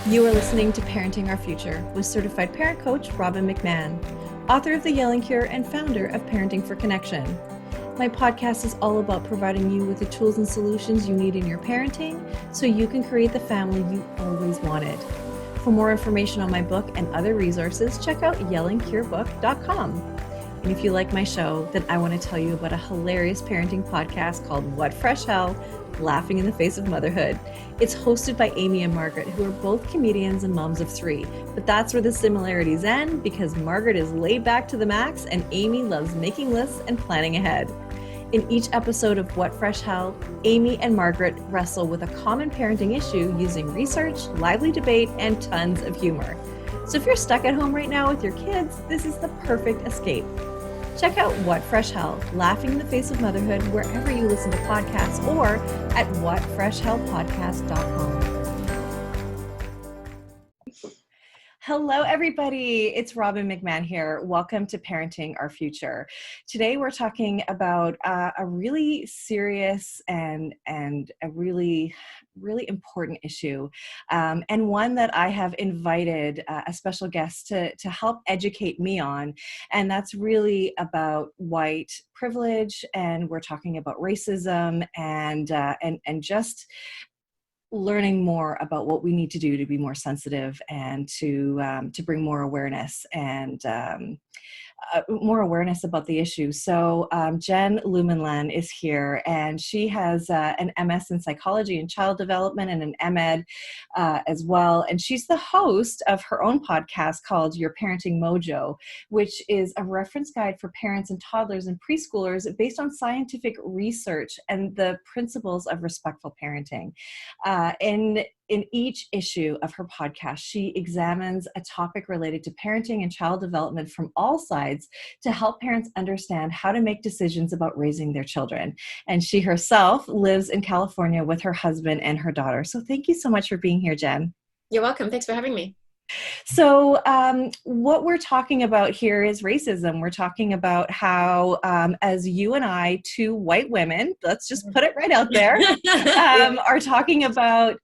You are listening to Parenting Our Future with certified parent coach Robbin McManne, author of The Yelling Cure and founder of Parenting for Connection. My podcast is all about providing you with the tools and solutions you need in your parenting so you can create the family you always wanted. For more information on my book and other resources, check out yellingcurebook.com. And if you like my show, then I want to tell you about a hilarious parenting podcast called What Fresh Hell? Laughing in the Face of Motherhood. It's hosted by Amy and Margaret, who are both comedians and moms of three. But that's where the similarities end, because Margaret is laid back to the max and Amy loves making lists and planning ahead. In each episode of What Fresh Hell, Amy and Margaret wrestle with a common parenting issue using research, lively debate, and tons of humor. So if you're stuck at home right now with your kids, this is the perfect escape. Check out What Fresh Hell? Laughing in the Face of Motherhood wherever you listen to podcasts or at whatfreshhellpodcast.com. Hello, everybody. It's Robbin McManne here. Welcome to Parenting Our Future. Today, we're talking about a really serious and a really important issue, and one that I have invited a special guest to help educate me on, and that's really about white privilege, and we're talking about racism and just learning more about what we need to do to be more sensitive and to bring more awareness and more awareness about the issue. So Jen Lumenland is here, and she has an MS in psychology and child development and an MEd as well. And she's the host of her own podcast called Your Parenting Mojo, which is a reference guide for parents and toddlers and preschoolers based on scientific research and the principles of respectful parenting. In each issue of her podcast, she examines a topic related to parenting and child development from all sides to help parents understand how to make decisions about raising their children. And she herself lives in California with her husband and her daughter. So thank you so much for being here, Jen. You're welcome. Thanks for having me. So what we're talking about here is racism. We're talking about how, as you and I, two white women, let's just put it right out there, are talking about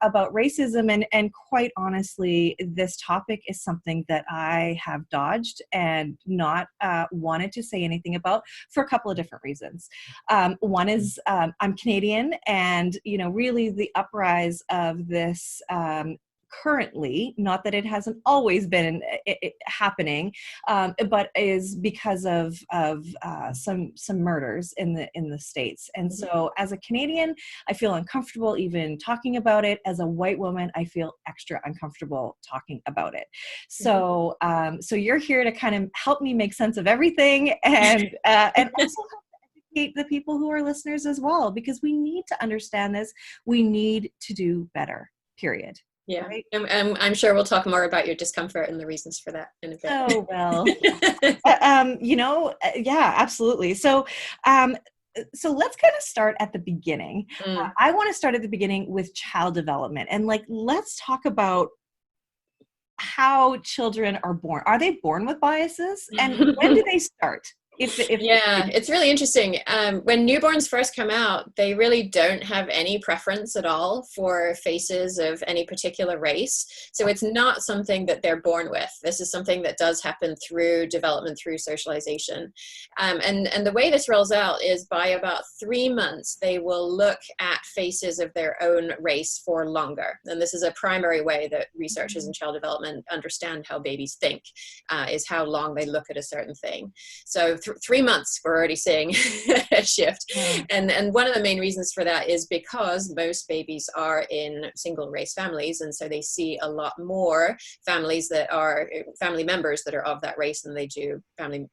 racism. And quite honestly, this topic is something that I have dodged and not wanted to say anything about for a couple of different reasons. One is I'm Canadian, and really the uprise of this currently, not that it hasn't always been happening, but is because of some murders in the States. And so as a Canadian, I feel uncomfortable even talking about it. As a white woman, I feel extra uncomfortable talking about it. So so you're here to kind of help me make sense of everything, and also help educate the people who are listeners as well, because we need to understand this. We need to do better, period. Yeah, right? I'm sure we'll talk more about your discomfort and the reasons for that in a bit. Oh, well, yeah, absolutely. So let's kind of start at the beginning. I want to start at the beginning with child development, and let's talk about how children are born. Are they born with biases, and when do they start? It's really interesting. When newborns first come out, they really don't have any preference at all for faces of any particular race. So it's not something that they're born with. This is something that does happen through development, through socialization. And the way this rolls out is by about 3 months, they will look at faces of their own race for longer. And this is a primary way that researchers in child development understand how babies think, is how long they look at a certain thing. So 3 months, we're already seeing a shift. And one of the main reasons for that is because most babies are in single race families. And so they see a lot more families that are family members that are of that race than they do family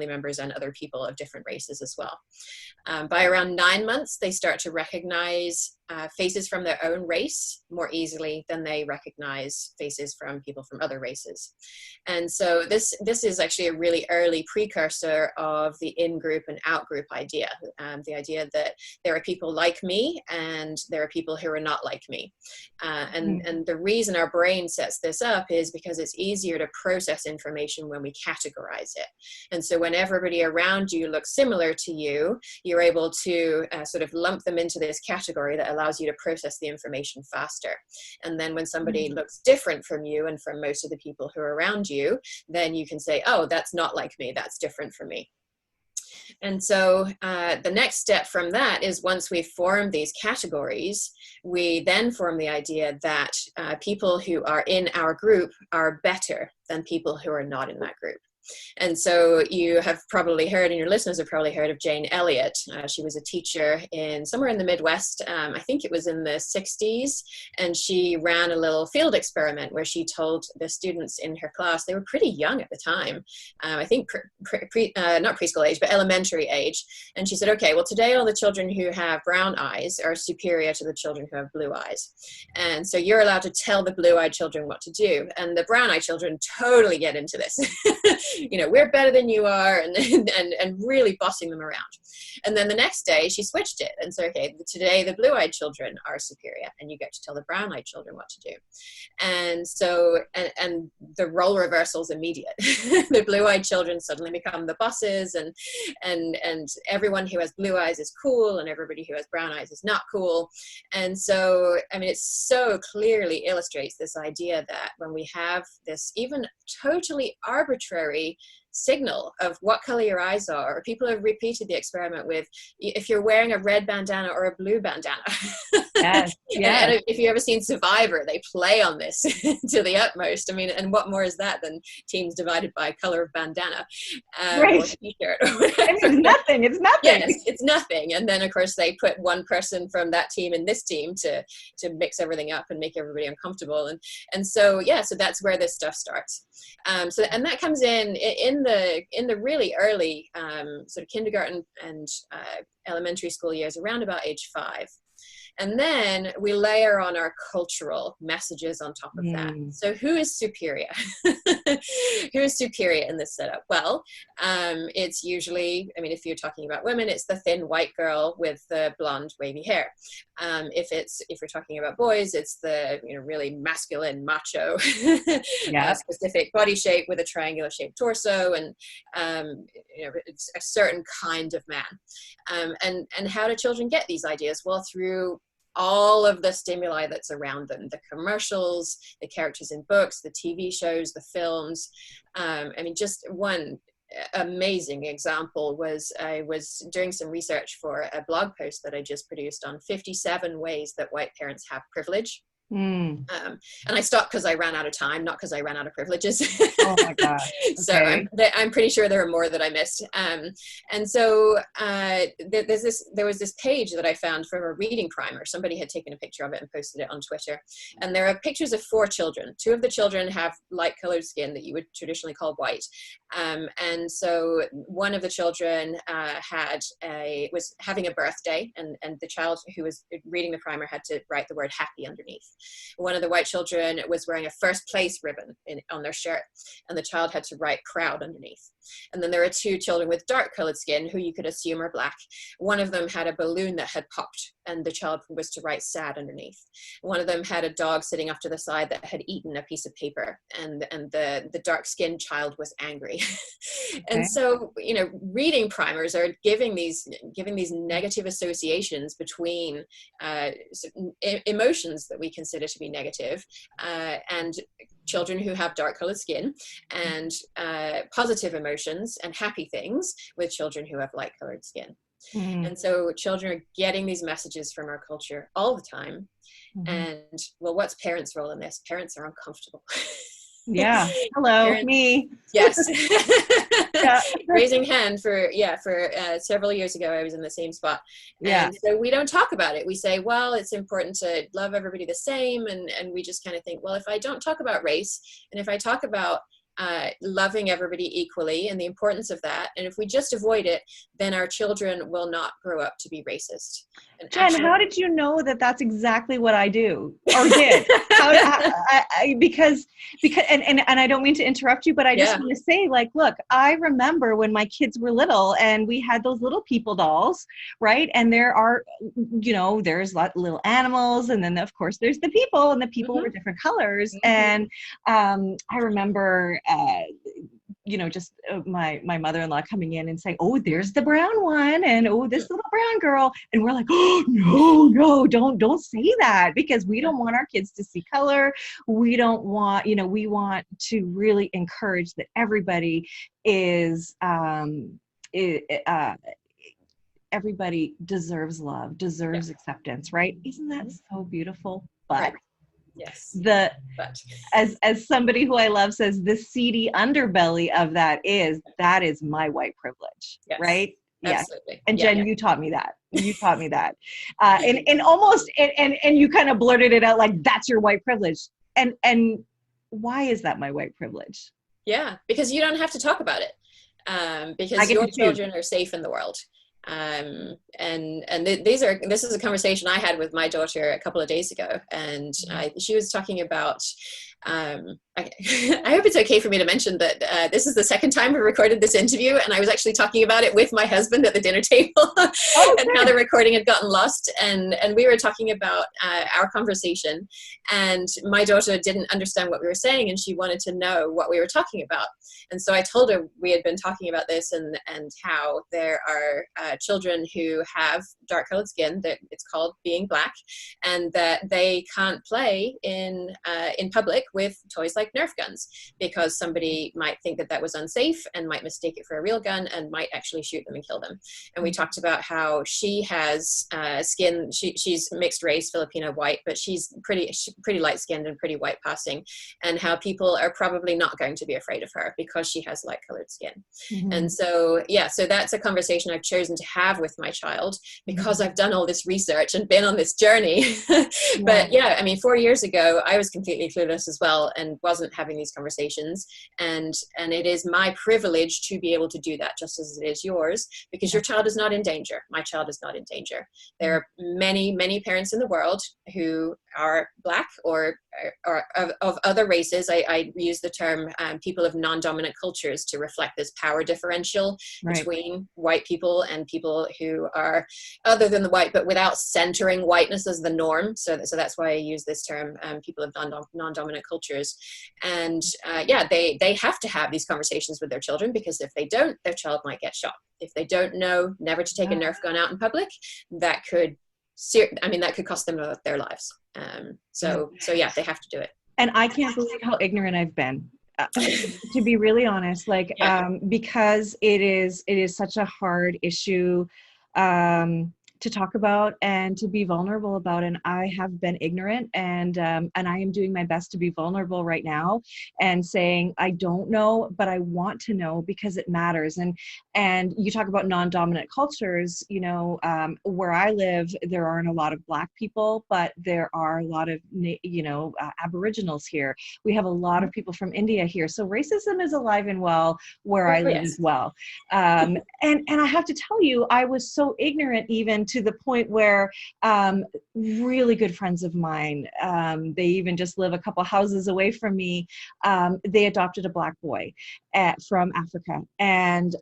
members and other people of different races as well. By around 9 months, they start to recognize faces from their own race more easily than they recognize faces from people from other races. And so this is actually a really early precursor of the in-group and out-group idea. The idea that there are people like me and there are people who are not like me. And the reason our brain sets this up is because it's easier to process information when we categorize it. And so when everybody around you looks similar to you, you're able to sort of lump them into this category that allows you to process the information faster. And then when somebody looks different from you and from most of the people who are around you, then you can say, oh, that's not like me, that's different from me. And so the next step from that is, once we've formed these categories, we then form the idea that people who are in our group are better than people who are not in that group. And so you have probably heard, and your listeners have probably heard of Jane Elliott. She was a teacher in somewhere in the Midwest. I think it was in the 60s. And she ran a little field experiment where she told the students in her class, they were pretty young at the time, I think not preschool age, but elementary age. And she said, okay, well, today all the children who have brown eyes are superior to the children who have blue eyes. And so you're allowed to tell the blue-eyed children what to do. And the brown-eyed children totally get into this. You know, we're better than you are, and really bossing them around. And then the next day she switched it and said, okay, today the blue-eyed children are superior, and you get to tell the brown-eyed children what to do. And so, and the role reversal is immediate. The blue-eyed children suddenly become the bosses, and everyone who has blue eyes is cool, and everybody who has brown eyes is not cool. And so, I mean, it so clearly illustrates this idea that when we have this even totally arbitrary signal of what color your eyes are, or people have repeated the experiment with, if you're wearing a red bandana or a blue bandana. Yes, yes. And if you've ever seen Survivor, they play on this to the utmost. I mean, and what more is that than teams divided by color of bandana, Right. or t-shirt? I mean, it's nothing. It's nothing. Yes, it's nothing. And then, of course, they put one person from that team in this team to mix everything up and make everybody uncomfortable. And so, yeah, so that's where this stuff starts. So, and that comes in the really early sort of kindergarten and elementary school years, around about age 5. And then we layer on our cultural messages on top of that. So who is superior? Who is superior in this setup? Well, it's usually, I mean, if you're talking about women, it's the thin white girl with the blonde wavy hair. If you're talking about boys, it's the, you know, really masculine, macho, specific body shape with a triangular shaped torso, and you know, it's a certain kind of man. And how do children get these ideas? Well, through all of the stimuli that's around them, the commercials, the characters in books, the TV shows, the films. I mean, just one amazing example was, I was doing some research for a blog post that I just produced on 57 ways that white parents have privilege. And I stopped because I ran out of time, not because I ran out of privileges. Oh my God. Okay. So I'm pretty sure there are more that I missed. And so there was this page that I found from a reading primer. Somebody had taken a picture of it and posted it on Twitter. And there are pictures of 4 children. 2 of the children have light colored skin that you would traditionally call white. And so one of the children was having a birthday, and the child who was reading the primer had to write the word happy underneath. One of the white children was wearing a first place ribbon on their shirt, and the child had to write proud underneath. And then there are 2 children with dark colored skin who you could assume are black. One of them had a balloon that had popped, and the child was to write sad underneath. One of them had a dog sitting off to the side that had eaten a piece of paper, and the dark skinned child was angry. And so, you know, reading primers are giving these negative associations between emotions that we consider to be negative, and children who have dark colored skin, and positive emotions and happy things with children who have light colored skin. And so children are getting these messages from our culture all the time. And well, what's parents' role in this? Parents are uncomfortable. Yeah. Hello, parents, me. Yes. Raising hand for several years ago, I was in the same spot. And so we don't talk about it. We say, well, it's important to love everybody the same. And we just kind of think, well, if I don't talk about race, and if I talk about loving everybody equally and the importance of that, and if we just avoid it, then our children will not grow up to be racist. And Jen, how did you know that that's exactly what I do or did? Because I don't mean to interrupt you, but I just want to say, like, look, I remember when my kids were little and we had those little people dolls, right? And there are, you know, there's little animals, and then of course there's the people, and the people were different colors. And I remember just my mother-in-law coming in and saying, oh, there's the brown one, and oh, this little brown girl, and we're like, oh no, don't say that, because we don't want our kids to see color. We don't want, we want to really encourage that everybody is everybody deserves love, deserves acceptance, right? Isn't that so beautiful? But right. Yes. But as somebody who I love says, the seedy underbelly of that is my white privilege, yes. right? Yes. Absolutely. And Jen, you taught me that. You taught me that. And almost, and you kind of blurted it out like, that's your white privilege. And why is that my white privilege? Yeah, because you don't have to talk about it. Because your children are safe in the world. This is a conversation I had with my daughter a couple of days ago, and she was talking about I hope it's okay for me to mention that this is the second time we recorded this interview, and I was actually talking about it with my husband at the dinner table. And how the recording had gotten lost, and we were talking about our conversation, and my daughter didn't understand what we were saying, and she wanted to know what we were talking about. And so I told her we had been talking about this, and how there are children who have dark colored skin, that it's called being Black, and that they can't play in public with toys like Nerf guns, because somebody might think that that was unsafe and might mistake it for a real gun and might actually shoot them and kill them. And we talked about how she has skin, she's mixed race, Filipino white, but she's pretty light skinned and pretty white passing, and how people are probably not going to be afraid of her because she has light colored skin. And so, so that's a conversation I've chosen to have with my child, because I've done all this research and been on this journey. But yeah, I mean, 4 years ago, I was completely clueless as well and wasn't having these conversations. And it is my privilege to be able to do that, just as it is yours, because your child is not in danger. My child is not in danger. There are many, many parents in the world who are Black or of other races. I use the term people of non-dominant cultures to reflect this power differential between white people and people who are other than the white, but without centering whiteness as the norm. So that's why I use this term, people of non-dominant cultures. And they have to have these conversations with their children, because if they don't, their child might get shot. If they don't know never to take a Nerf gun out in public, that could cost them their lives. So they have to do it. And I can't believe how ignorant I've been. To be really honest, because it is such a hard issue to talk about and to be vulnerable about, and I have been ignorant, and I am doing my best to be vulnerable right now and saying I don't know, but I want to know, because it matters. And you talk about non-dominant cultures, where I live, there aren't a lot of Black people, but there are a lot of Aboriginals here. We have a lot of people from India here, so racism is alive and well where I live as well. And I have to tell you, I was so ignorant, even to the point where really good friends of mine, they even just live a couple houses away from me, they adopted a Black boy from Africa. And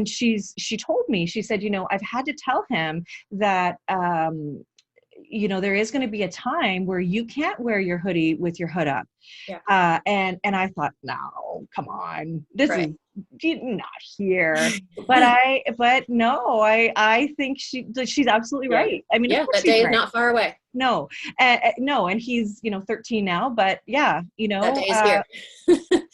she told me, she said, I've had to tell him that there is going to be a time where you can't wear your hoodie with your hood up. And I thought, no, come on, this is not here. But no, I think she's absolutely right. I mean, of course that day is not far away. No, and he's 13 now, but that day is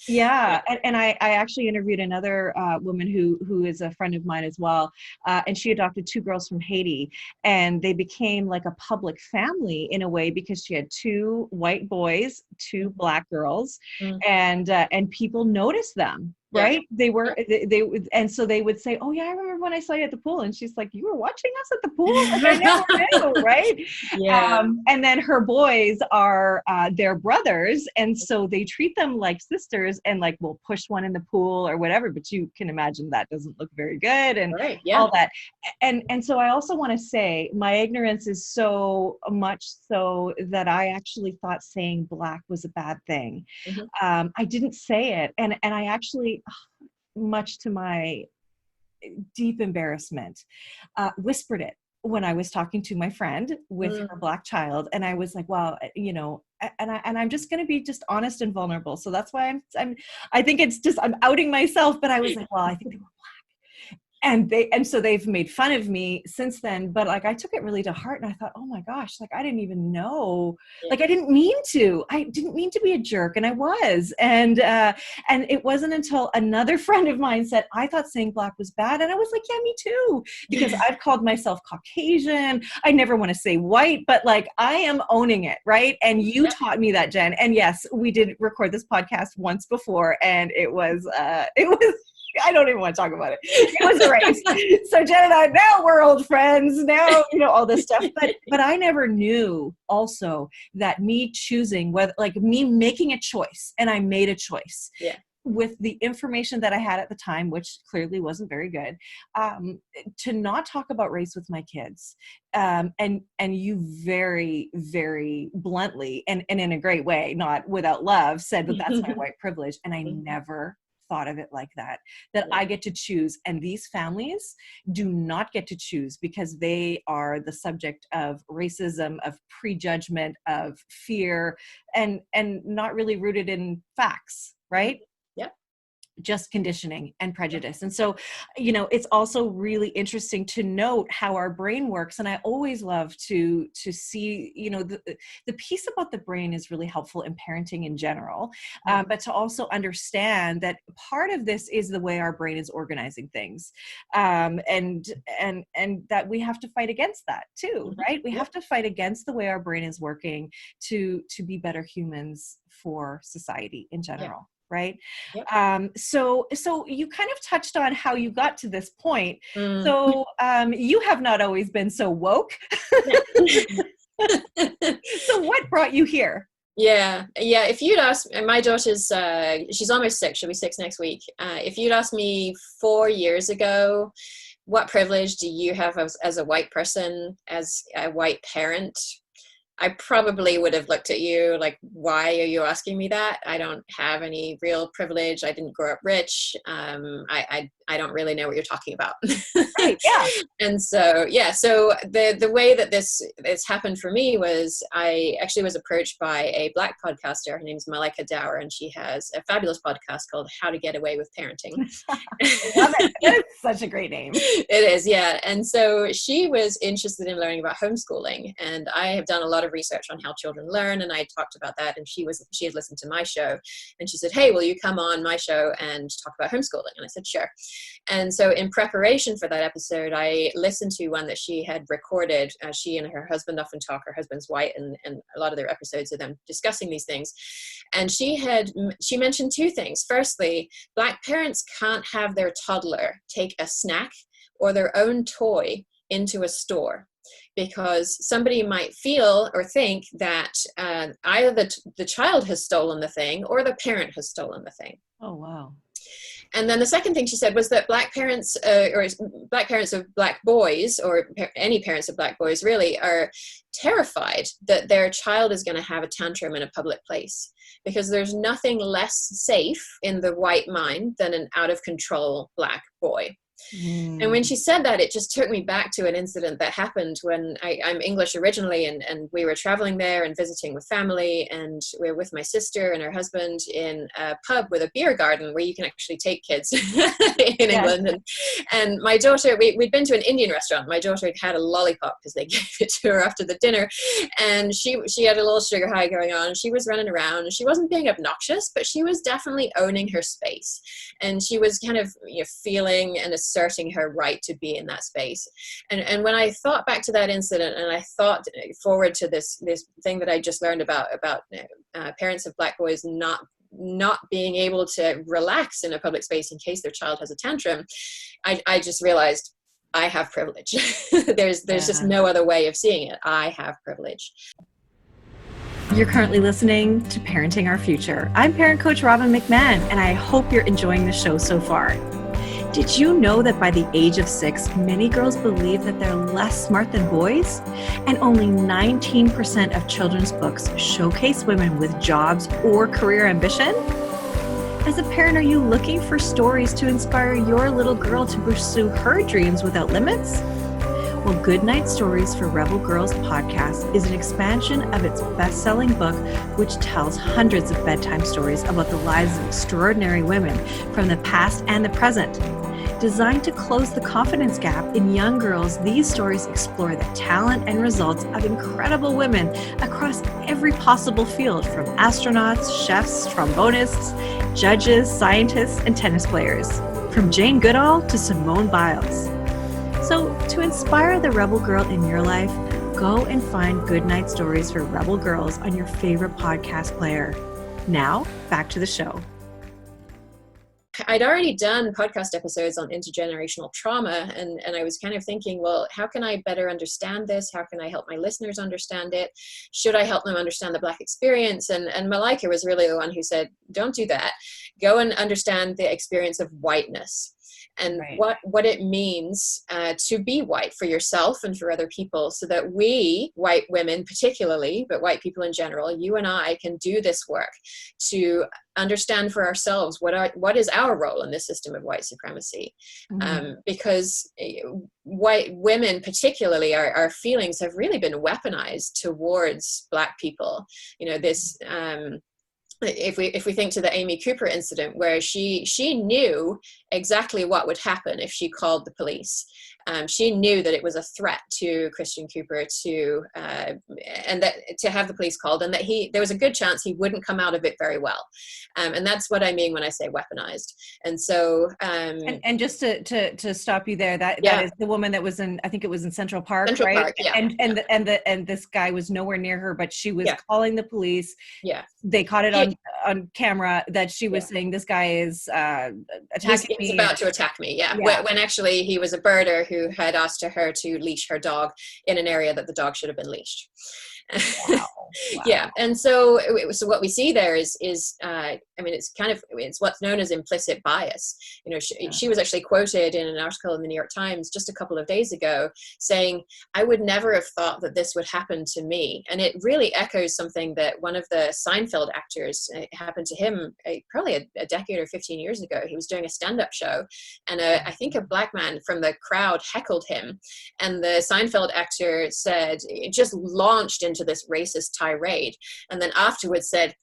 here. And I actually interviewed another woman who is a friend of mine as well, and she adopted 2 girls from Haiti, and they became like a public family in a way, because she had 2 white boys, 2 Black girls, and people noticed them. Right? They were, and so they would say, oh yeah, I remember when I saw you at the pool. And she's like, you were watching us at the pool? Like, I never knew, right? And then her boys are their brothers. And so they treat them like sisters, and like, will push one in the pool or whatever, but you can imagine that doesn't look very good, and all that. And so I also want to say my ignorance is so much so that I actually thought saying Black was a bad thing. I didn't say it. And I actually, much to my deep embarrassment, whispered it when I was talking to my friend with her Black child, and I was like, well, you know, and I'm just going to be just honest and vulnerable. So that's why I think it's just, I'm outing myself, but I was like, well, I think they were Black. And so they've made fun of me since then, but like, I took it really to heart, and I thought, oh my gosh, like, I didn't even know, like, I didn't mean to be a jerk. And I was, and it wasn't until another friend of mine said, I thought saying Black was bad. And I was like, yeah, me too, because I've called myself Caucasian. I never want to say white, but like, I am owning it. Right. And you taught me that, Jen. And yes, we did record this podcast once before, and it was I don't even want to talk about it. It was a race. So Jen and I, now we're old friends. Now, you know, all this stuff. But I never knew also that me choosing, whether, like, me making a choice, and I made a choice. Yeah. With the information that I had at the time, which clearly wasn't very good, to not talk about race with my kids. And you very, very bluntly and in a great way, not without love, said that that's my white privilege. And I never thought of it like that I get to choose, and these families do not get to choose, because they are the subject of racism, of prejudgment, of fear, and not really rooted in facts, right? Just conditioning and prejudice. And so, you know, it's also really interesting to note how our brain works. And I always love to see, you know, the piece about the brain is really helpful in parenting in general, but to also understand that part of this is the way our brain is organizing things, and that we have to fight against that too, right? We have to fight against the way our brain is working to be better humans for society in general. Right. So you kind of touched on how you got to this point. So you have not always been so woke. So what brought you here? Yeah. If you'd asked, my daughter's, she's almost 6, she'll be 6 next week. If you'd asked me 4 years ago, what privilege do you have as a white person, as a white parent? I probably would have looked at you like, why are you asking me that? I don't have any real privilege. I didn't grow up rich. I don't really know what you're talking about. Right, yeah. And so, so the way that this happened for me was, I actually was approached by a Black podcaster. Her name's Malika Dower, and she has a fabulous podcast called How to Get Away with Parenting. Love it. That's such a great name. It is, yeah. And so she was interested in learning about homeschooling, and I have done a lot of research on how children learn, and I talked about that, and she had listened to my show, and she said, hey, will you come on my show and talk about homeschooling? And I said, sure. And so in preparation for that episode, I listened to one that she had recorded. She and her husband often talk. Her husband's white, and a lot of their episodes are them discussing these things. And she mentioned 2 things. Firstly, Black parents can't have their toddler take a snack or their own toy into a store, because somebody might feel or think that either the child has stolen the thing or the parent has stolen the thing. Oh, wow. And then the second thing she said was that Black parents, or Black parents of Black boys, or any parents of Black boys really, are terrified that their child is going to have a tantrum in a public place, because there's nothing less safe in the white mind than an out of control Black boy. And when she said that, it just took me back to an incident that happened when I'm English originally, and we were traveling there and visiting with family, and we were with my sister and her husband in a pub with a beer garden where you can actually take kids in England. And my daughter, we'd been to an Indian restaurant. My daughter had a lollipop because they gave it to her after the dinner, and she had a little sugar high going on. She was running around, and she wasn't being obnoxious, but she was definitely owning her space, and she was kind of, you know, feeling and asserting her right to be in that space. And when I thought back to that incident, and I thought forward to this thing that I just learned about parents of Black boys not being able to relax in a public space in case their child has a tantrum, I just realized I have privilege. There's just no other way of seeing it. I have privilege. You're currently listening to Parenting Our Future. I'm parent coach Robbin McManne, and I hope you're enjoying the show so far. Did you know that by the age of 6, many girls believe that they're less smart than boys? And only 19% of children's books showcase women with jobs or career ambition? As a parent, are you looking for stories to inspire your little girl to pursue her dreams without limits? Well, Goodnight Stories for Rebel Girls podcast is an expansion of its best-selling book, which tells hundreds of bedtime stories about the lives of extraordinary women from the past and the present. Designed to close the confidence gap in young girls, these stories explore the talent and results of incredible women across every possible field, from astronauts, chefs, trombonists, judges, scientists, and tennis players, from Jane Goodall to Simone Biles. So, to inspire the rebel girl in your life, go and find Goodnight Stories for Rebel Girls on your favorite podcast player. Now, back to the show. I'd already done podcast episodes on intergenerational trauma, and I was kind of thinking, well, how can I better understand this? How can I help my listeners understand it? Should I help them understand the Black experience? And Malika was really the one who said, don't do that. Go and understand the experience of whiteness. And what it means to be white for yourself and for other people, so that we, white women particularly, but white people in general, you and I can do this work to understand for ourselves what is our role in this system of white supremacy. Because white women particularly, our feelings have really been weaponized towards Black people. You know, this if we think to the Amy Cooper incident, where she knew exactly what would happen if she called the police. She knew that it was a threat to Christian Cooper and that to have the police called, and that there was a good chance he wouldn't come out of it very well. And that's what I mean when I say weaponized. And so, and just to stop you there, that is the woman that was in, I think it was in Central Park, Central right? Park, yeah. And this guy was nowhere near her, but she was calling the police. Yeah. They caught it on camera that she was saying, this guy is attacking me. He's about to attack me. Yeah. When actually he was a birder who had asked her to leash her dog in an area that the dog should have been leashed. Wow. Yeah. And so what we see there is I mean, it's what's known as implicit bias. You know, she was actually quoted in an article in the New York Times just a couple of days ago saying, I would never have thought that this would happen to me. And it really echoes something that one of the Seinfeld actors, it happened to him probably a decade or 15 years ago. He was doing a stand-up show, and I think a Black man from the crowd heckled him. And the Seinfeld actor said, it just launched into this racist tirade. And then afterwards said,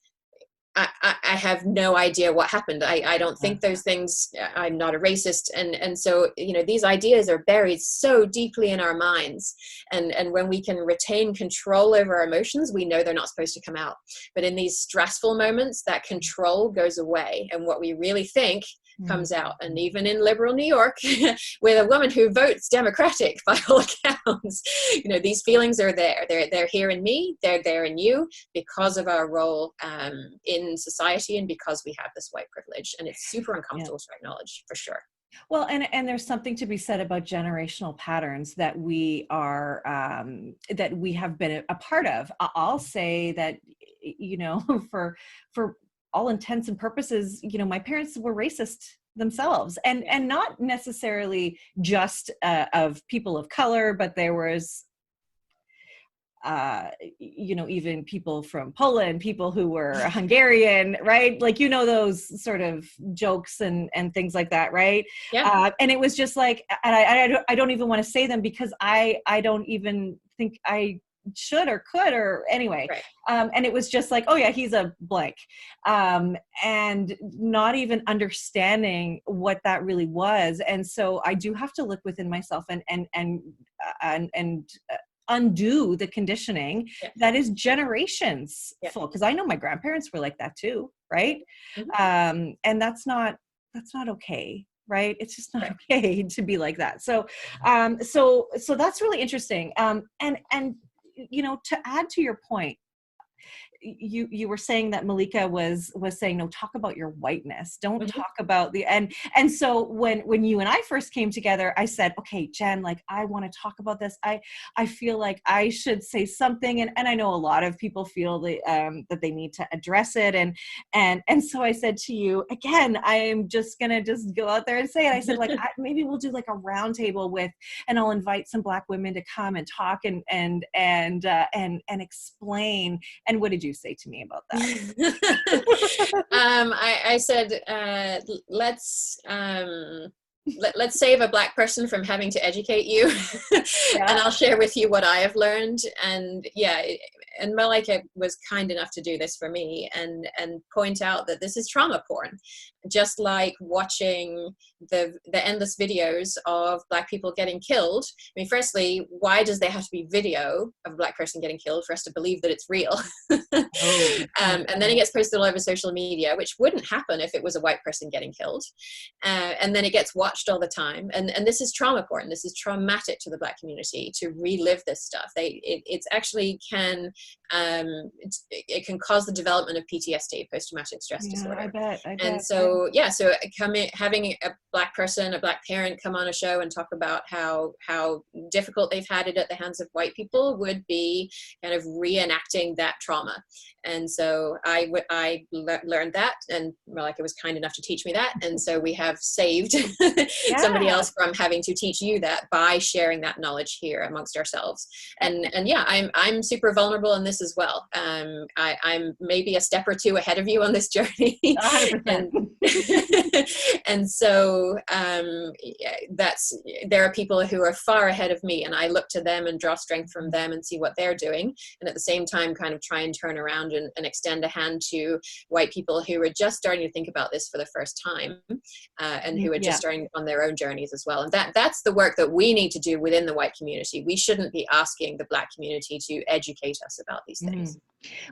I have no idea what happened. I don't think those things. I'm not a racist. And so, you know, these ideas are buried so deeply in our minds. And when we can retain control over our emotions, we know they're not supposed to come out. But in these stressful moments, that control goes away. And what we really think comes out. And even in liberal New York, with a woman who votes Democratic by all accounts, you know, these feelings are there. They're here in me. They're there in you because of our role in society and because we have this white privilege. And it's super uncomfortable to acknowledge, for sure. Well, and there's something to be said about generational patterns that we are that we have been a part of. I'll say that, you know, for all intents and purposes, you know, my parents were racist themselves, and not necessarily just of people of color, but there was you know, even people from Poland, people who were Hungarian, right? Like, you know, those sort of jokes and things like that, right? Yeah. And it was just like, and I don't even want to say them because I don't even think I should or could, or anyway. Right. And it was just like, oh yeah, he's a blank. And not even understanding what that really was. And so I do have to look within myself and undo the conditioning that is generations full. Because I know my grandparents were like that too, right? And that's not okay. Right? It's just not okay to be like that. So so that's really interesting. And you know, to add to your point, you were saying that Malika was saying, no, talk about your whiteness. Don't talk about the, and so when you and I first came together, I said, okay, Jen, like, I want to talk about this. I feel like I should say something. And I know a lot of people feel that they need to address it. And so I said to you, again, I am just going to just go out there and say it. I said, like, maybe we'll do like a round table and I'll invite some Black women to come and talk and explain. And what did you say to me about that? I said, let's let's save a Black person from having to educate you. Yeah. And I'll share with you what I have learned. And yeah, and Malika was kind enough to do this for me and point out that this is trauma porn. Just like watching the endless videos of Black people getting killed. I mean, firstly, why does there have to be video of a Black person getting killed for us to believe that it's real? Oh, And then it gets posted all over social media, which wouldn't happen if it was a white person getting killed. And then it gets watched all the time. And this is trauma porn. This is traumatic to the Black community to relive this stuff. It's actually can, it can cause the development of PTSD, post-traumatic stress disorder. I bet. And so, yeah, so having a Black person, a Black parent come on a show and talk about how difficult they've had it at the hands of white people would be kind of reenacting that trauma. And so I learned that, and Malika was kind enough to teach me that. And so we have saved somebody else from having to teach you that by sharing that knowledge here amongst ourselves. And yeah, I'm super vulnerable in this as well. I'm maybe a step or two ahead of you on this journey. 100%. And so there are people who are far ahead of me, and I look to them and draw strength from them and see what they're doing, and at the same time kind of try and turn around and extend a hand to white people who are just starting to think about this for the first time, and who are just starting on their own journeys as well. And that's the work that we need to do within the white community. We shouldn't be asking the Black community to educate us about these things.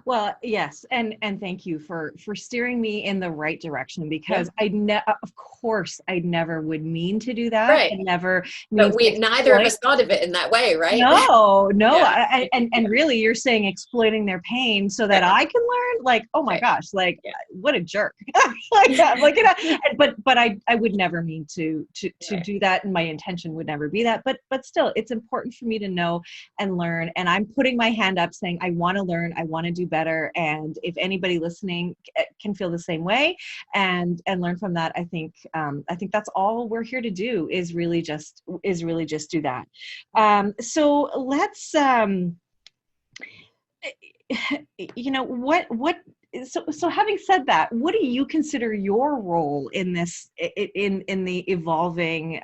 Well, yes, and thank you for steering me in the right direction, because of course I never would mean to do that. Right. I never mean but neither of us thought of it in that way, right? No. Yeah. And really, you're saying exploiting their pain so that I can learn. Like, oh my gosh, like what a jerk! Like that. Like, but I would never mean to do that, and my intention would never be that. But still, it's important for me to know and learn. And I'm putting my hand up, saying I want to learn. I want to do better. And if anybody listening can feel the same way and learn from that, I think that's all we're here to do, is really just do that. So let's so having said that, what do you consider your role in this, in the evolving,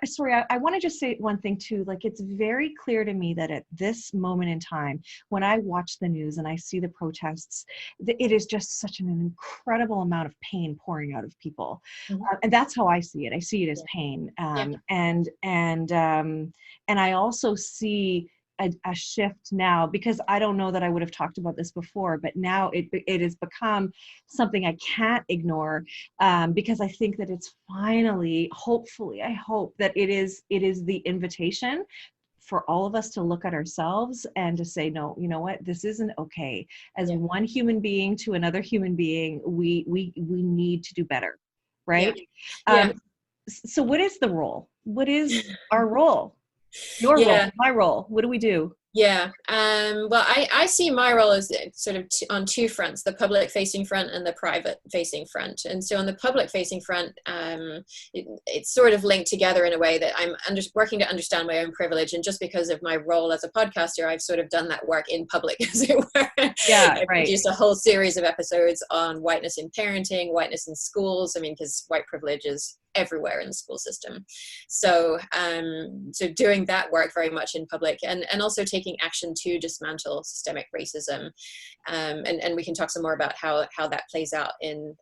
sorry, I want to just say one thing too. Like, it's very clear to me that at this moment in time, when I watch the news and I see the protests, it is just such an incredible amount of pain pouring out of people. And that's how I see it. I see it as pain. And I also see a shift now, because I don't know that I would have talked about this before, but now it has become something I can't ignore, because I think that it's finally, hopefully, I hope that it is the invitation for all of us to look at ourselves and to say, no, you know what, this isn't okay. As one human being to another human being, we need to do better, right? So what is the role? What is our role? Your role, my role. What do we do? Well, I see my role as sort of on two fronts, the public facing front and the private facing front. And so on the public facing front, it's sort of linked together in a way that I'm working to understand my own privilege. And just because of my role as a podcaster, I've sort of done that work in public, as it were. I've produced a whole series of episodes on whiteness in parenting, whiteness in schools. I mean, because white privilege is everywhere in the school system. So doing that work very much in public, and also taking action to dismantle systemic racism. And we can talk some more about how that plays out in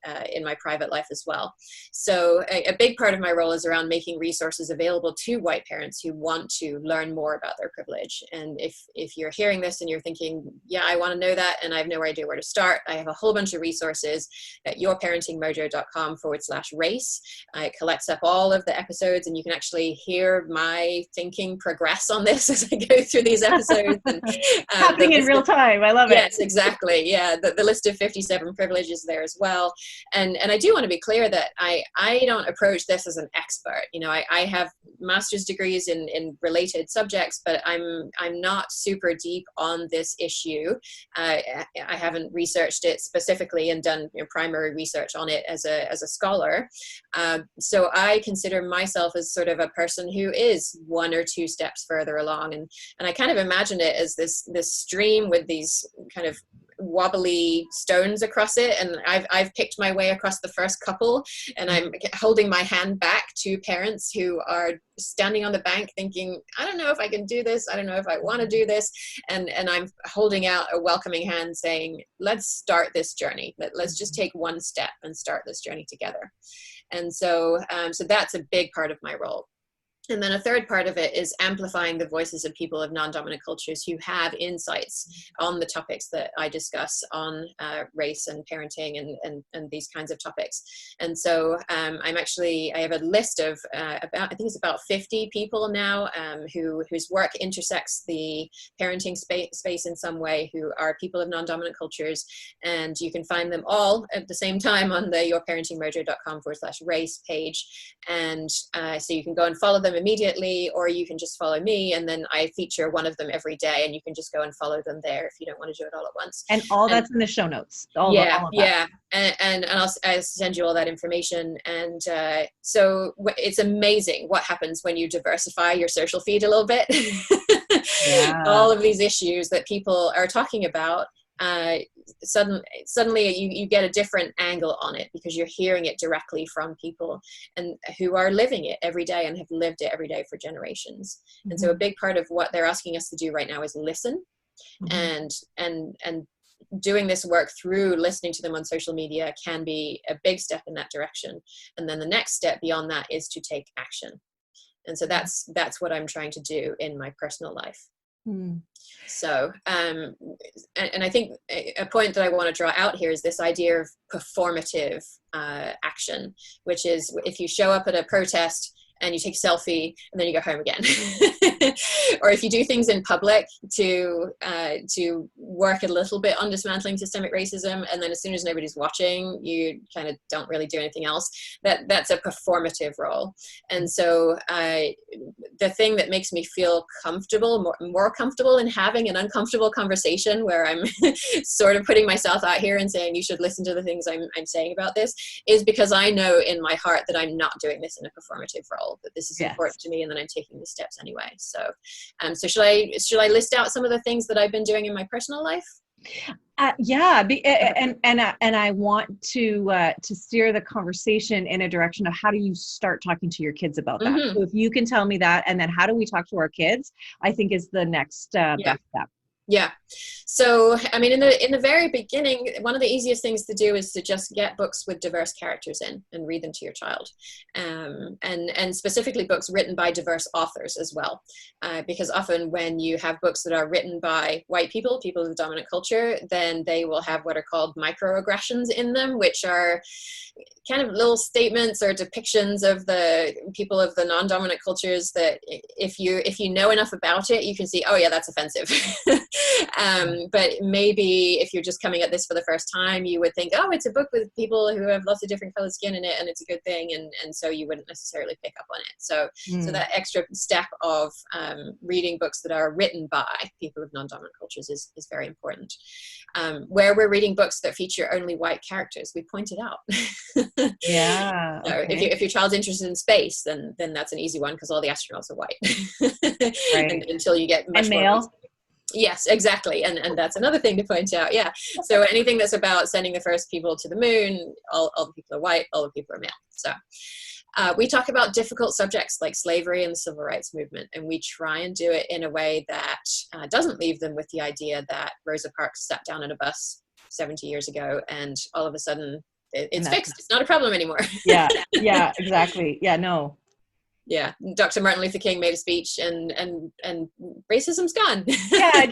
my private life as well. So a big part of my role is around making resources available to white parents who want to learn more about their privilege. And if you're hearing this and you're thinking, yeah, I want to know that, and I have no idea where to start, I have a whole bunch of resources at yourparentingmojo.com/race. It collects up all of the episodes, and you can actually hear my thinking progress on this as I go through these episodes. And, happening in real time. I love it. Yes, exactly. Yeah, the list of 57 privileges there as well. And I do want to be clear that I don't approach this as an expert. You know, I have master's degrees in related subjects, but I'm not super deep on this issue. I haven't researched it specifically and done primary research on it as a scholar. so I consider myself as sort of a person who is 1 or 2 steps further along. And I kind of imagine it as this stream with these kind of wobbly stones across it, and I've picked my way across the first couple, and I'm holding my hand back to parents who are standing on the bank thinking, I don't know if I can do this, I don't know if I want to do this, and I'm holding out a welcoming hand saying, let's start this journey, let's just take 1 step and start this journey together. And so so that's a big part of my role. And then a third part of it is amplifying the voices of people of non-dominant cultures who have insights on the topics that I discuss on race and parenting and these kinds of topics. And so I have a list of I think it's about 50 people now whose work intersects the parenting space in some way, who are people of non-dominant cultures. And you can find them all at the same time on the yourparentingmojo.com/race page. And so you can go and follow them immediately, or you can just follow me, and then I feature one of them every day, and you can just go and follow them there if you don't want to do it all at once. And that's in the show notes. All of that. And I'll send you all that information. And so it's amazing what happens when you diversify your social feed a little bit. Yeah. All of these issues that people are talking about, suddenly you get a different angle on it, because you're hearing it directly from people and who are living it every day and have lived it every day for generations. Mm-hmm. And so a big part of what they're asking us to do right now is listen. Mm-hmm. and doing this work through listening to them on social media can be a big step in that direction. And then the next step beyond that is to take action. And so that's what I'm trying to do in my personal life. Mm. So, and I think a point that I want to draw out here is this idea of performative action, which is if you show up at a protest and you take a selfie and then you go home again. Or if you do things in public to work a little bit on dismantling systemic racism, and then as soon as nobody's watching, you kind of don't really do anything else, that's a performative role. And so the thing that makes me feel comfortable, more comfortable in having an uncomfortable conversation where I'm sort of putting myself out here and saying, you should listen to the things I'm saying about this, is because I know in my heart that I'm not doing this in a performative role, that this is important to me, and then I'm taking the steps anyway. So, so should I list out some of the things that I've been doing in my personal life? Yeah, and I want to steer the conversation in a direction of how do you start talking to your kids about that. Mm-hmm. So if you can tell me that, and then how do we talk to our kids, I think is the next best step. Yeah. So, I mean, in the very beginning, one of the easiest things to do is to just get books with diverse characters in and read them to your child. And specifically books written by diverse authors as well. Because often when you have books that are written by white people of the dominant culture, then they will have what are called microaggressions in them, which are kind of little statements or depictions of the people of the non-dominant cultures that if you know enough about it, you can see, oh yeah, that's offensive. But maybe if you're just coming at this for the first time, you would think, oh, it's a book with people who have lots of different colored skin in it, and it's a good thing, and so you wouldn't necessarily pick up on it. So that extra step of reading books that are written by people of non-dominant cultures is very important. Where we're reading books that feature only white characters, we point it out. Yeah. So okay. if your child's interested in space, then that's an easy one, because all the astronauts are white. Right. until you get much more male. Yes, exactly. And that's another thing to point out. Yeah. So anything that's about sending the first people to the moon, all the people are white, all the people are male. So we talk about difficult subjects like slavery and the civil rights movement, and we try and do it in a way that doesn't leave them with the idea that Rosa Parks sat down at a bus 70 years ago and all of a sudden it's fixed. It's not a problem anymore. Yeah, exactly. Yeah, no. Yeah, Dr. Martin Luther King made a speech, and racism's gone. We're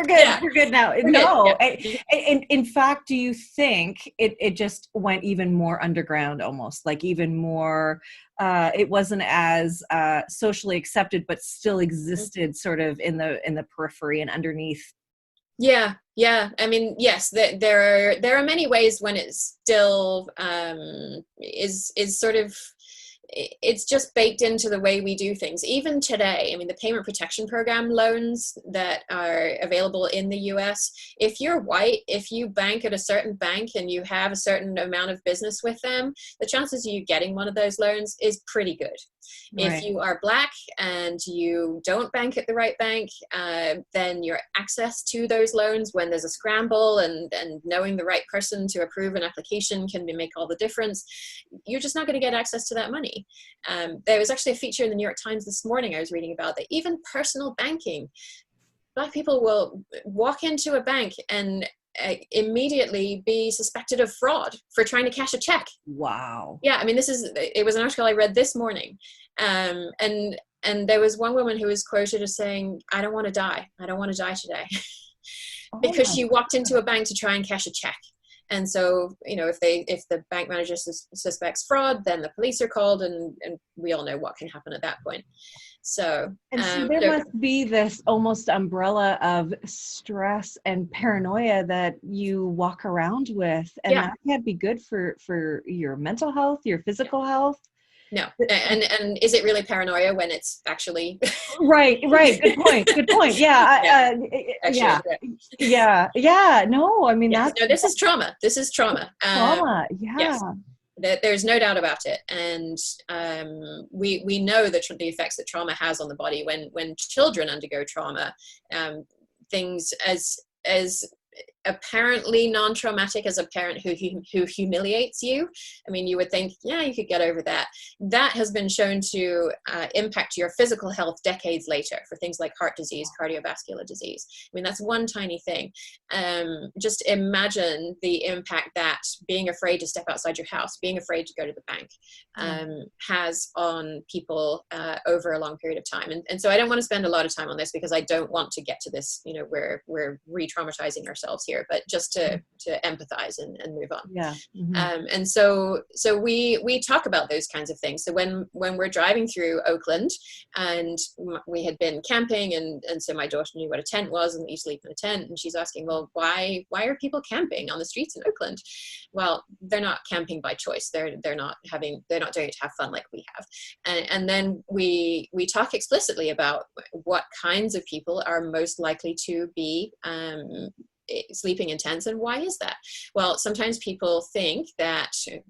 good. Yeah. We're good now. In fact, do you think it just went even more underground, almost like even more? It wasn't as socially accepted, but still existed, sort of in the periphery and underneath. Yeah. I mean, yes, there are many ways when it still is sort of it's just baked into the way we do things. Even today, I mean, the payment protection program loans that are available in the US, if you're white, if you bank at a certain bank and you have a certain amount of business with them, the chances of you getting one of those loans is pretty good. Right. If you are Black and you don't bank at the right bank, then your access to those loans when there's a scramble and knowing the right person to approve an application can make all the difference. You're just not going to get access to that money. There was actually a feature in the New York Times this morning I was reading about that even personal banking, Black people will walk into a bank and immediately be suspected of fraud for trying to cash a check. Wow. Yeah, I mean, it was an article I read this morning. And there was one woman who was quoted as saying, I don't want to die. I don't want to die today. Because she walked into a bank to try and cash a check. And so, you know, if the bank manager suspects fraud, then the police are called, and we all know what can happen at that point. So, so there must be this almost umbrella of stress and paranoia that you walk around with, and that can't be good for your mental health, your physical health. No, and is it really paranoia when it's actually right? Good point. Yeah, No, I mean no, this is trauma. This is trauma. Trauma. Yes. There's no doubt about it, and we know the effects that trauma has on the body when children undergo trauma. Things as apparently non-traumatic as a parent who humiliates you. I mean, you would think, yeah, you could get over that. That has been shown to impact your physical health decades later for things like heart disease, cardiovascular disease. I mean, that's one tiny thing. Just imagine the impact that being afraid to step outside your house, being afraid to go to the bank, has on people over a long period of time. And so I don't want to spend a lot of time on this because I don't want to get to this, you know, we're re-traumatizing ourselves here, but just to empathize and move on. Yeah. And so we talk about those kinds of things. So when we're driving through Oakland, and we had been camping, and so my daughter knew what a tent was, and you sleep in a tent, and she's asking, well, why are people camping on the streets in Oakland? Well, they're not camping by choice. They're not doing it to have fun like we have. And then we talk explicitly about what kinds of people are most likely to be sleeping in tents, and why is that? Well, sometimes people think that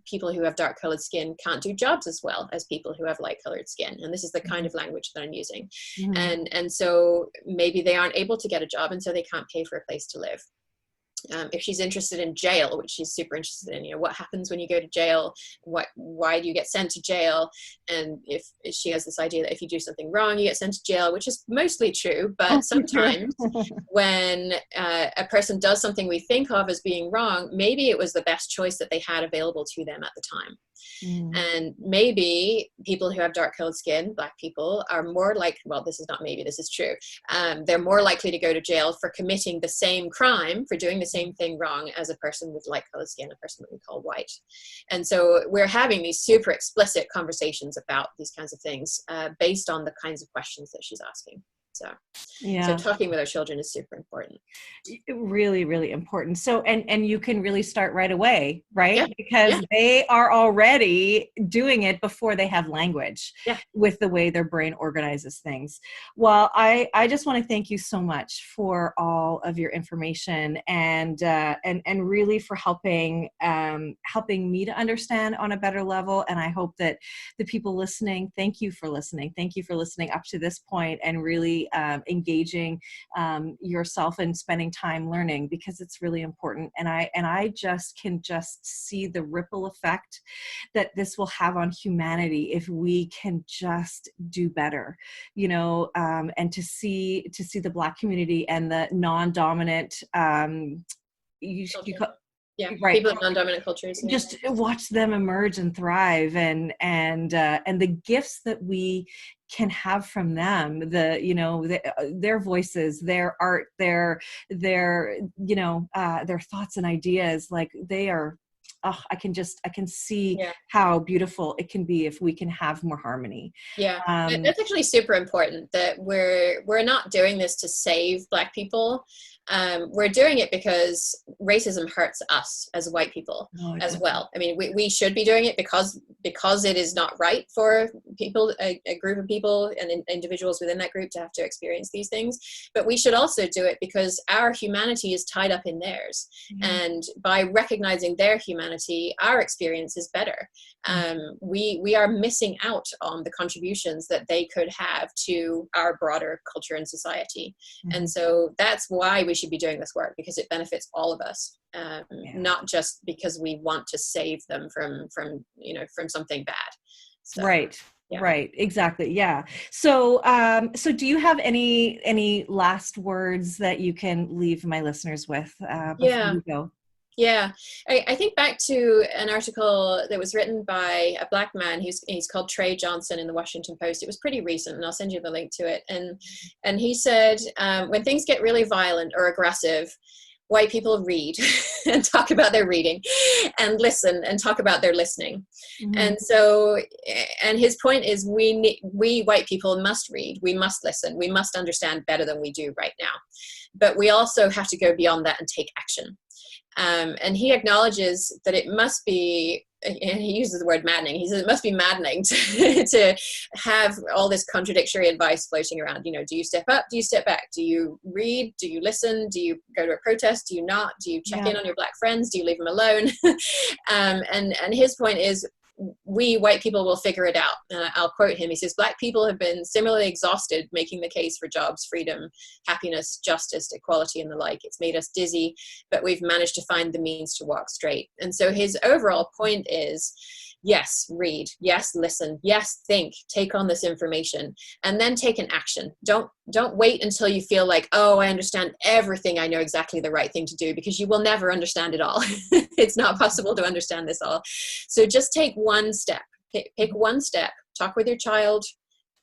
people who have dark colored skin can't do jobs as well as people who have light colored skin, and this is the kind of language that I'm using. And so maybe they aren't able to get a job, and so they can't pay for a place to live. If she's interested in jail, which she's super interested in, you know, what happens when you go to jail? Why do you get sent to jail? And if she has this idea that if you do something wrong, you get sent to jail, which is mostly true. But sometimes when a person does something we think of as being wrong, maybe it was the best choice that they had available to them at the time. And maybe people who have dark colored skin, Black people, are more likely, well, this is not maybe, this is true. They're more likely to go to jail for committing the same crime, for doing the same thing wrong as a person with light colored skin, a person that we call white. And so we're having these super explicit conversations about these kinds of things based on the kinds of questions that she's asking. So talking with our children is super important. Really, really important. So, and you can really start right away, right? Because they are already doing it before they have language with the way their brain organizes things. Well, I just want to thank you so much for all of your information and really for helping me to understand on a better level. And I hope that the people listening, thank you for listening. Thank you for listening up to this point and really engaging yourself and spending time learning, because it's really important. And I can see the ripple effect that this will have on humanity if we can just do better, you know, and to see the Black community and the non-dominant people of non-dominant cultures. Just watch them emerge and thrive, and the gifts that we can have from them, their voices, their art, their thoughts and ideas, like they are. I can see how beautiful it can be if we can have more harmony. That's actually super important, that we're not doing this to save Black people. we're doing it because racism hurts us as white people as definitely. well. I mean, we should be doing it because it is not right for people, a group of people and individuals within that group to have to experience these things. But we should also do it because our humanity is tied up in theirs. And by recognizing their humanity, our experience is better. We are missing out on the contributions that they could have to our broader culture and society. And so that's why we should be doing this work, because it benefits all of us, not just because we want to save them from something bad. So, Right. yeah. Right. Exactly. Yeah. So, so do you have any last words that you can leave my listeners with before we go? Yeah, I think back to an article that was written by a Black man. He's called Trey Johnson in the Washington Post. It was pretty recent, and I'll send you the link to it. And he said, when things get really violent or aggressive, white people read and talk about their reading, and listen and talk about their listening. And so, and his point is, we white people must read, we must listen, we must understand better than we do right now. But we also have to go beyond that and take action. And he acknowledges that it must be, and he uses the word maddening. He says it must be maddening to have all this contradictory advice floating around. Do you step up? Do you step back? Do you read? Do you listen? Do you go to a protest? Do you not? Do you check in on your Black friends? Do you leave them alone? And his point is, we white people will figure it out. And I'll quote him. He says, Black people have been similarly exhausted making the case for jobs, freedom, happiness, justice, equality, and the like. It's made us dizzy, but we've managed to find the means to walk straight. And so his overall point is, yes, read, yes, listen, yes, think, take on this information, and then take an action. Don't wait until you feel like, oh, I understand everything, I know exactly the right thing to do, because you will never understand it all. It's not possible to understand this all. So just take one step, pick one step, talk with your child,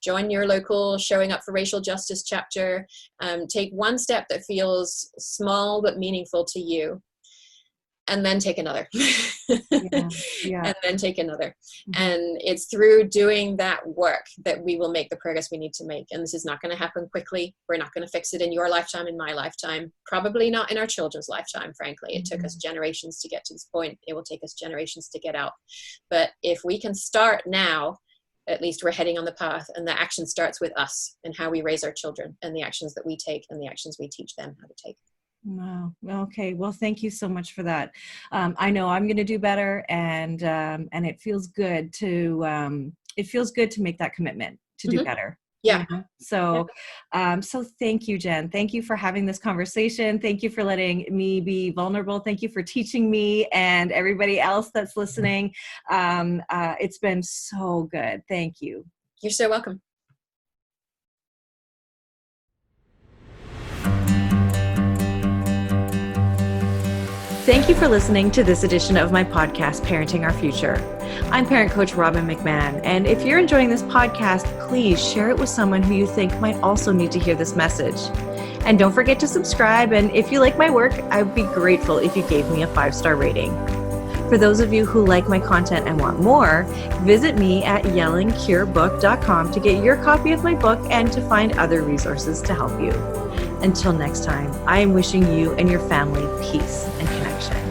join your local Showing Up for Racial Justice chapter, take one step that feels small but meaningful to you. And then take another. And then take another. And it's through doing that work that we will make the progress we need to make. And this is not going to happen quickly. We're not going to fix it in your lifetime, in my lifetime, probably not in our children's lifetime, frankly. It took us generations to get to this point. It will take us generations to get out. But if we can start now, at least we're heading on the path, and the action starts with us and how we raise our children, and the actions that we take and the actions we teach them how to take. Wow. Okay. Well, thank you so much for that. I know I'm going to do better, and it feels good to make that commitment to do better. Yeah. So, so thank you, Jen. Thank you for having this conversation. Thank you for letting me be vulnerable. Thank you for teaching me and everybody else that's listening. It's been so good. Thank you. You're so welcome. Thank you for listening to this edition of my podcast, Parenting Our Future. I'm parent coach Robbin McManne, and if you're enjoying this podcast, please share it with someone who you think might also need to hear this message. And don't forget to subscribe, and if you like my work, I would be grateful if you gave me a 5-star rating. For those of you who like my content and want more, visit me at yellingcurebook.com to get your copy of my book and to find other resources to help you. Until next time, I am wishing you and your family peace and connection.